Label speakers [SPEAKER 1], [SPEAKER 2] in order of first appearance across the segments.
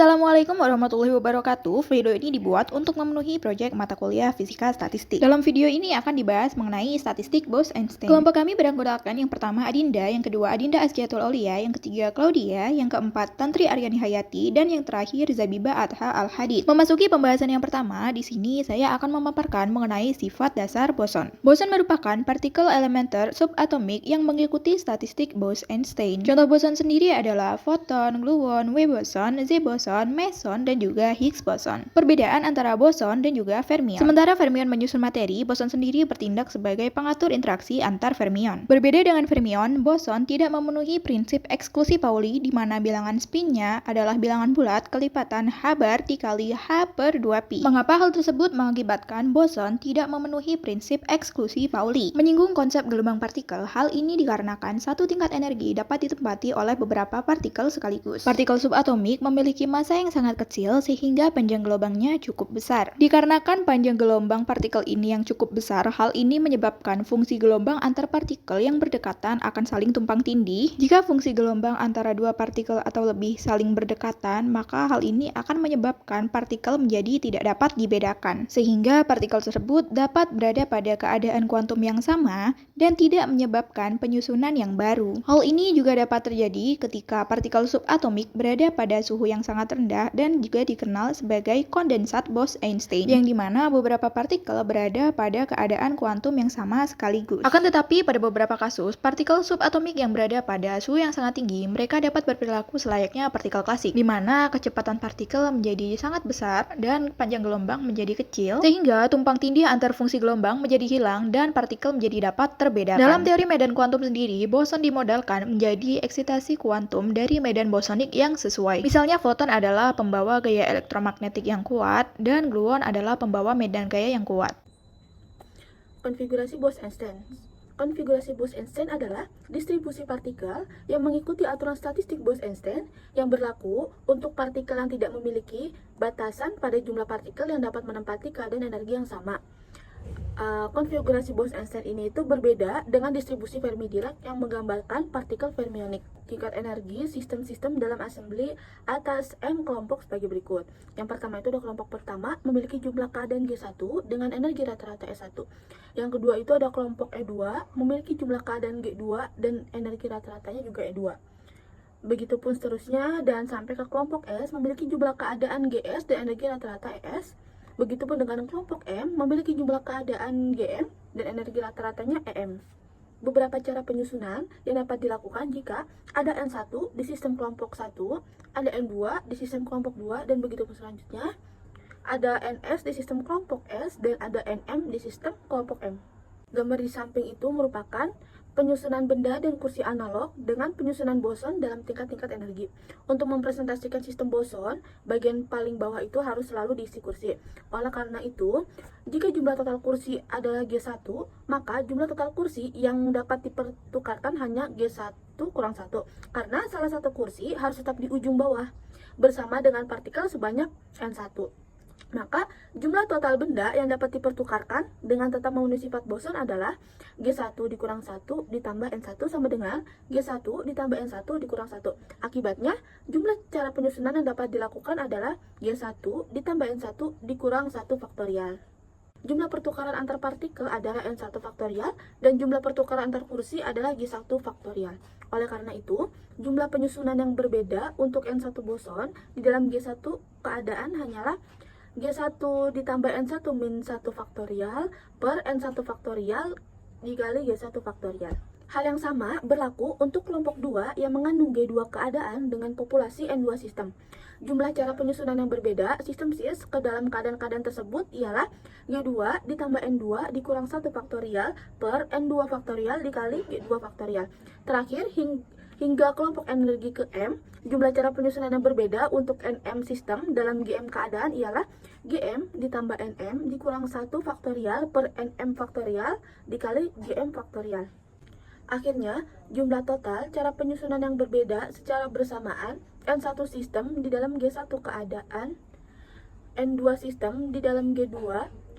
[SPEAKER 1] Assalamualaikum warahmatullahi wabarakatuh. Video ini dibuat untuk memenuhi proyek mata kuliah Fisika Statistik. Dalam video ini akan dibahas mengenai statistik Bose-Einstein. Kelompok kami beranggotakan yang pertama Adinda, yang kedua Adinda Azkiatul Aulia, yang ketiga Claudia, yang keempat Tantri Aryani Hayati, dan yang terakhir Zabiba Adha Al-Hadid. Memasuki pembahasan yang pertama, di sini saya akan memaparkan mengenai sifat dasar boson. Boson merupakan partikel elementer subatomik yang mengikuti statistik Bose-Einstein. Contoh boson sendiri adalah foton, gluon, wave boson, Z boson, meson, dan juga Higgs boson. Perbedaan antara boson dan juga fermion. Sementara fermion menyusun materi, boson sendiri bertindak sebagai pengatur interaksi antar fermion. Berbeda dengan fermion, boson tidak memenuhi prinsip eksklusi Pauli di mana bilangan spinnya adalah bilangan bulat kelipatan H bar dikali H per 2pi. Mengapa hal tersebut mengakibatkan boson tidak memenuhi prinsip eksklusi Pauli? Menyinggung konsep gelombang partikel, hal ini dikarenakan satu tingkat energi dapat ditempati oleh beberapa partikel sekaligus. Partikel subatomik memiliki massa yang sangat kecil sehingga panjang gelombangnya cukup besar. Dikarenakan panjang gelombang partikel ini yang cukup besar, hal ini menyebabkan fungsi gelombang antar partikel yang berdekatan akan saling tumpang tindih. Jika fungsi gelombang antara dua partikel atau lebih saling berdekatan, maka hal ini akan menyebabkan partikel menjadi tidak dapat dibedakan, sehingga partikel tersebut dapat berada pada keadaan kuantum yang sama dan tidak menyebabkan penyusunan yang baru. Hal ini juga dapat terjadi ketika partikel subatomik berada pada suhu yang sangat rendah dan juga dikenal sebagai kondensat Bose-Einstein, yang dimana beberapa partikel berada pada keadaan kuantum yang sama sekaligus. Akan tetapi pada beberapa kasus, partikel subatomik yang berada pada suhu yang sangat tinggi, mereka dapat berperilaku selayaknya partikel klasik, di mana kecepatan partikel menjadi sangat besar dan panjang gelombang menjadi kecil, sehingga tumpang tindih antar fungsi gelombang menjadi hilang dan partikel menjadi dapat terbedakan. Dalam teori medan kuantum sendiri, boson dimodalkan menjadi eksitasi kuantum dari medan bosonik yang sesuai. Misalnya foton adalah pembawa gaya elektromagnetik yang kuat dan gluon adalah pembawa medan gaya yang kuat.
[SPEAKER 2] Konfigurasi Bose-Einstein. Konfigurasi Bose-Einstein adalah distribusi partikel yang mengikuti aturan statistik Bose-Einstein yang berlaku untuk partikel yang tidak memiliki batasan pada jumlah partikel yang dapat menempati keadaan energi yang sama. Konfigurasi Bose-Einstein ini itu berbeda dengan distribusi Fermi-Dirac yang menggambarkan partikel fermionik. Tingkat energi sistem-sistem dalam assembly atas M kelompok sebagai berikut. Yang pertama itu ada kelompok pertama memiliki jumlah keadaan G1 dengan energi rata-rata S1. Yang kedua itu ada kelompok E2 memiliki jumlah keadaan G2 dan energi rata-ratanya juga E2. Begitupun seterusnya dan sampai ke kelompok S memiliki jumlah keadaan GS dan energi rata-rata ES. Begitupun dengan kelompok M memiliki jumlah keadaan GM dan energi rata-ratanya EM. Beberapa cara penyusunan yang dapat dilakukan jika ada N1 di sistem kelompok 1, ada N2 di sistem kelompok 2, dan begitu selanjutnya. Ada NS di sistem kelompok S dan ada NM di sistem kelompok M. Gambar di samping itu merupakan penyusunan benda dan kursi analog dengan penyusunan boson dalam tingkat-tingkat energi. Untuk mempresentasikan sistem boson, bagian paling bawah itu harus selalu diisi kursi. Oleh karena itu, jika jumlah total kursi adalah G1, maka jumlah total kursi yang dapat dipertukarkan hanya G1 kurang 1. Karena salah satu kursi harus tetap di ujung bawah, bersama dengan partikel sebanyak N1. Maka jumlah total benda yang dapat dipertukarkan dengan tetap memenuhi sifat boson adalah G1 dikurang 1 ditambah N1 sama dengan G1 ditambah N1 dikurang 1. Akibatnya, jumlah cara penyusunan yang dapat dilakukan adalah G1 ditambah N1 dikurang 1 faktorial. Jumlah pertukaran antar partikel adalah N1 faktorial dan jumlah pertukaran antar kursi adalah G1 faktorial. Oleh karena itu, jumlah penyusunan yang berbeda untuk N1 boson di dalam G1 keadaan hanyalah G1 ditambah N1 min 1 faktorial per N1 faktorial dikali G1 faktorial. Hal yang sama berlaku untuk kelompok 2 yang mengandung G2 keadaan dengan populasi N2 sistem. Jumlah cara penyusunan yang berbeda sistem SIS ke dalam keadaan-keadaan tersebut ialah G2 ditambah N2 dikurang 1 faktorial per N2 faktorial dikali G2 faktorial. Terakhir, hingga kelompok energi ke M, jumlah cara penyusunan yang berbeda untuk NM sistem dalam GM keadaan ialah GM ditambah NM dikurang 1 faktorial per NM faktorial dikali GM faktorial. Akhirnya, jumlah total cara penyusunan yang berbeda secara bersamaan N1 sistem di dalam G1 keadaan, N2 sistem di dalam G2,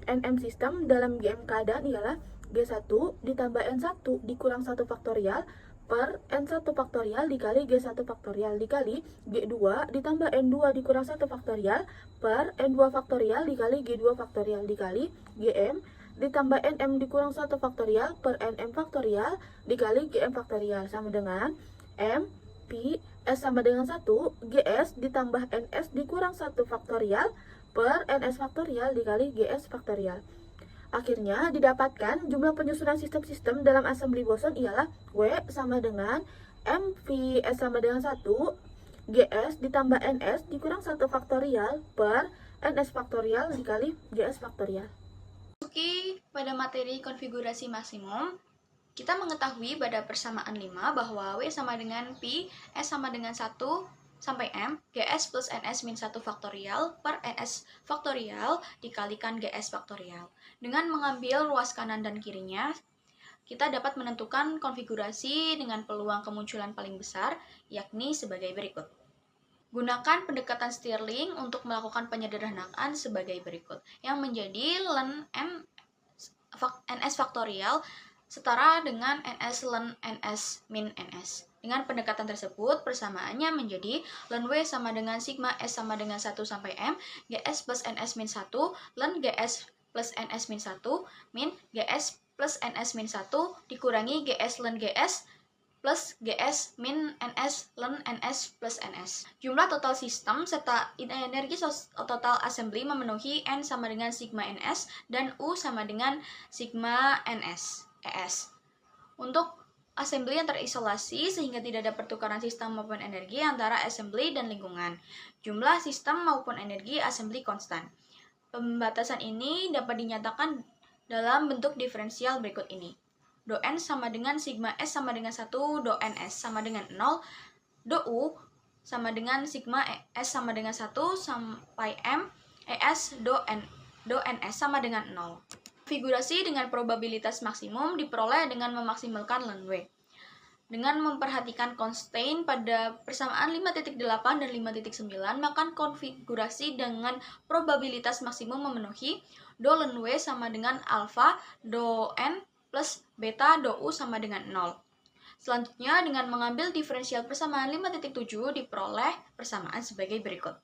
[SPEAKER 2] NM sistem dalam GM keadaan ialah G1 ditambah N1 dikurang 1 faktorial per N1 faktorial dikali G1 faktorial dikali G2 ditambah N2 dikurang 1 faktorial per N2 faktorial dikali G2 faktorial dikali Gm ditambah Nm dikurang 1 faktorial per Nm faktorial dikali Gm faktorial sama dengan M Pi S sama dengan 1 Gs ditambah Ns dikurang 1 faktorial per Ns faktorial dikali Gs faktorial. Akhirnya didapatkan jumlah penyusunan sistem-sistem dalam assembly boson ialah W sama dengan MV S sama dengan 1 GS ditambah NS dikurang 1 faktorial per NS faktorial dikali GS faktorial.
[SPEAKER 3] Oke, pada materi konfigurasi maksimum, kita mengetahui pada persamaan 5 bahwa W sama dengan Pi, S sama dengan 1 sampai M, GS plus NS min 1 faktorial per NS faktorial dikalikan GS faktorial. Dengan mengambil ruas kanan dan kirinya, kita dapat menentukan konfigurasi dengan peluang kemunculan paling besar, yakni sebagai berikut. Gunakan pendekatan Stirling untuk melakukan penyederhanaan sebagai berikut, yang menjadi ln NS faktorial setara dengan NS ln NS min NS. Dengan pendekatan tersebut, persamaannya menjadi ln W sama dengan sigma S sama dengan 1 sampai M, GS plus NS min 1, ln GS plus NS min 1, min GS plus NS min 1, dikurangi GS ln GS, plus GS min NS ln NS plus NS. Jumlah total sistem serta energi total assembly memenuhi N sama dengan sigma NS dan U sama dengan sigma NS ES. Untuk assembly yang terisolasi sehingga tidak ada pertukaran sistem maupun energi antara assembly dan lingkungan. Jumlah sistem maupun energi assembly konstan. Pembatasan ini dapat dinyatakan dalam bentuk diferensial berikut ini. Do N sama dengan sigma S sama dengan 1, do NS sama dengan 0, do U sama dengan sigma S sama dengan 1 sampai M, ES do NS sama dengan 0. Konfigurasi dengan probabilitas maksimum diperoleh dengan memaksimalkan ln W. Dengan memperhatikan constraint pada persamaan 5.8 dan 5.9, maka konfigurasi dengan probabilitas maksimum memenuhi do ln W sama dengan alpha do N plus beta do U sama dengan 0. Selanjutnya, dengan mengambil diferensial persamaan 5.7 diperoleh persamaan sebagai berikut.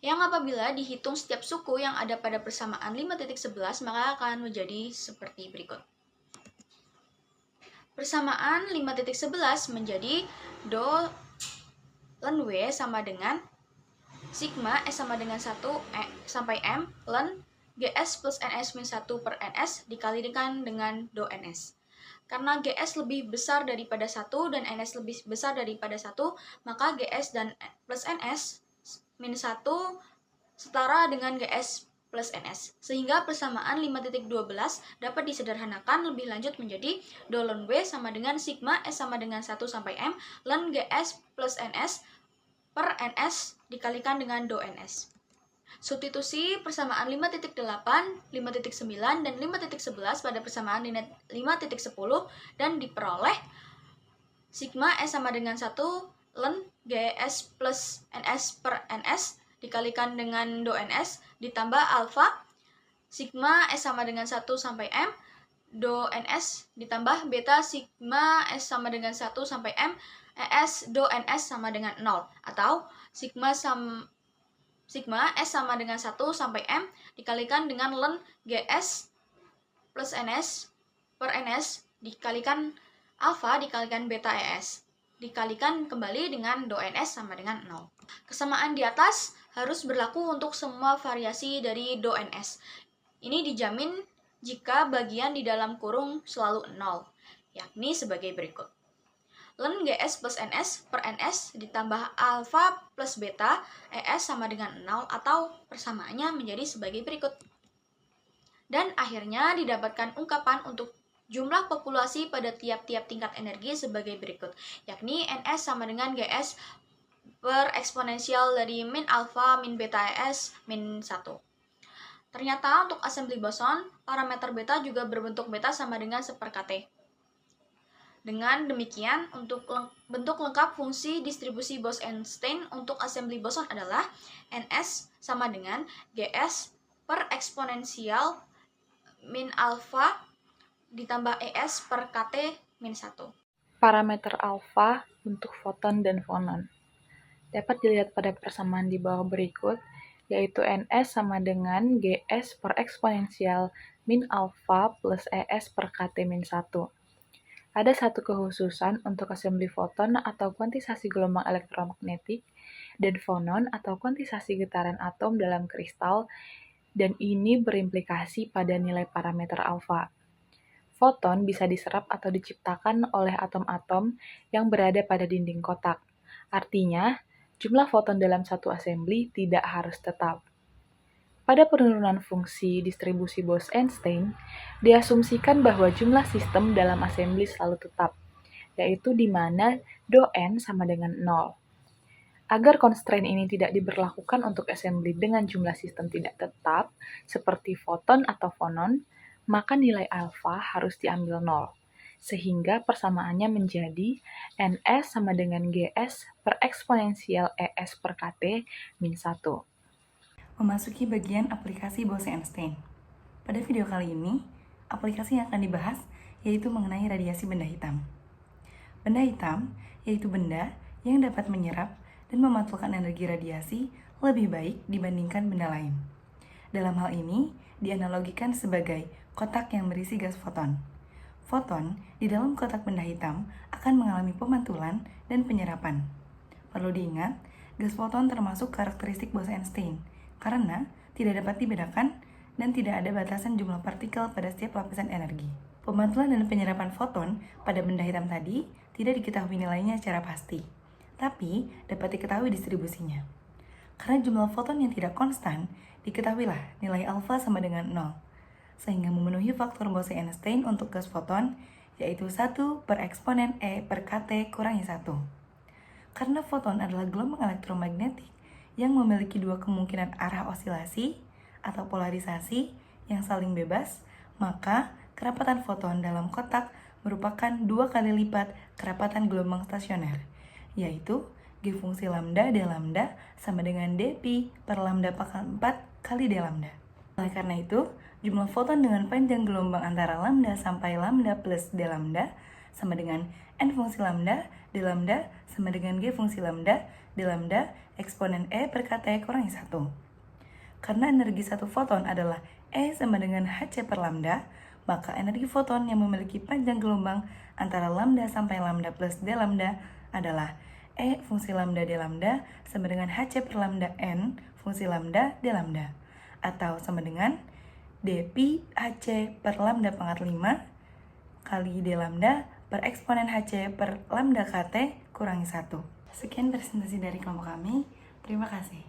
[SPEAKER 3] Yang apabila dihitung setiap suku yang ada pada persamaan 5.11 maka akan menjadi seperti berikut. Persamaan 5.11 menjadi do ln W sama dengan sigma S sama dengan 1 sampai M ln GS plus NS min 1 per NS dikalikan dengan do NS. Karena GS lebih besar daripada 1 dan NS lebih besar daripada 1, maka GS dan plus NS min 1 setara dengan GS plus NS. Sehingga persamaan 5.12 dapat disederhanakan lebih lanjut menjadi do ln W sama dengan sigma S sama dengan 1 sampai M ln GS plus NS per NS dikalikan dengan do NS. Substitusi persamaan 5.8, 5.9, dan 5.11 pada persamaan 5.10 dan diperoleh sigma S sama dengan 1 ln GS plus NS per NS dikalikan dengan do NS ditambah alpha sigma S sama dengan 1 sampai M do NS ditambah beta sigma S sama dengan 1 sampai M ES do NS sama dengan 0 atau sigma S sama dengan 1 sampai M dikalikan dengan ln GS plus NS per NS dikalikan alpha dikalikan beta ES dikalikan kembali dengan do NS sama dengan 0. Kesamaan di atas harus berlaku untuk semua variasi dari do NS. Ini dijamin jika bagian di dalam kurung selalu 0, yakni sebagai berikut. Ln GS plus NS per NS ditambah alpha plus beta ES sama dengan 0 atau persamaannya menjadi sebagai berikut. Dan akhirnya didapatkan ungkapan untuk jumlah populasi pada tiap-tiap tingkat energi sebagai berikut, yakni NS sama dengan GS per eksponensial dari min alpha min beta ES min 1. Ternyata untuk assembly boson, parameter beta juga berbentuk beta sama dengan 1/kT. Dengan demikian, untuk bentuk lengkap fungsi distribusi Bose-Einstein untuk assembly boson adalah NS sama dengan GS per eksponensial min alpha ditambah ES per KT min 1.
[SPEAKER 4] Parameter alfa untuk foton dan fonon dapat dilihat pada persamaan di bawah berikut, yaitu Ns sama dengan Gs per eksponensial min alfa plus Es per Kt min 1. Ada satu kekhususan untuk assembly foton atau kuantisasi gelombang elektromagnetik dan fonon atau kuantisasi getaran atom dalam kristal, dan ini berimplikasi pada nilai parameter alfa. Foton bisa diserap atau diciptakan oleh atom-atom yang berada pada dinding kotak. Artinya, jumlah foton dalam satu assembly tidak harus tetap. Pada penurunan fungsi distribusi Bose-Einstein, diasumsikan bahwa jumlah sistem dalam assembly selalu tetap, yaitu di mana do(n) sama dengan 0. Agar constraint ini tidak diberlakukan untuk assembly dengan jumlah sistem tidak tetap, seperti foton atau fonon, maka nilai alfa harus diambil 0, sehingga persamaannya menjadi Ns sama dengan Gs per eksponensial Es per Kt min 1.
[SPEAKER 5] Memasuki bagian aplikasi Bose-Einstein. Pada video kali ini, aplikasi yang akan dibahas yaitu mengenai radiasi benda hitam. Benda hitam yaitu benda yang dapat menyerap dan memantulkan energi radiasi lebih baik dibandingkan benda lain. Dalam hal ini, dianalogikan sebagai kotak yang berisi gas foton. Foton di dalam kotak benda hitam akan mengalami pemantulan dan penyerapan. Perlu diingat, gas foton termasuk karakteristik Bose-Einstein karena tidak dapat dibedakan dan tidak ada batasan jumlah partikel pada setiap lapisan energi. Pemantulan dan penyerapan foton pada benda hitam tadi tidak diketahui nilainya secara pasti, tapi dapat diketahui distribusinya. Karena jumlah foton yang tidak konstan, diketahuilah nilai alfa sama dengan 0, sehingga memenuhi faktor Bose-Einstein untuk gas foton, yaitu 1 per eksponen E per Kt kurangi 1. Karena foton adalah gelombang elektromagnetik yang memiliki dua kemungkinan arah osilasi atau polarisasi yang saling bebas, maka kerapatan foton dalam kotak merupakan 2 kali lipat kerapatan gelombang stasioner, yaitu G fungsi lambda d lambda sama dengan dpi per lambda pangkat 4 kali d lambda. Oleh karena itu, jumlah foton dengan panjang gelombang antara lambda sampai lambda plus d lambda sama dengan n fungsi lambda d lambda sama dengan g fungsi lambda d lambda eksponen E per Kt kurangi 1. Karena energi satu foton adalah E sama dengan Hc per lambda, maka energi foton yang memiliki panjang gelombang antara lambda sampai lambda plus d lambda adalah E fungsi lambda d lambda sama dengan Hc per lambda n fungsi lambda d lambda, atau sama dengan dpi Hc per lambda pangkat 5 kali d lambda per eksponen Hc per lambda Kt kurangi 1. Sekian presentasi dari kelompok kami. Terima kasih.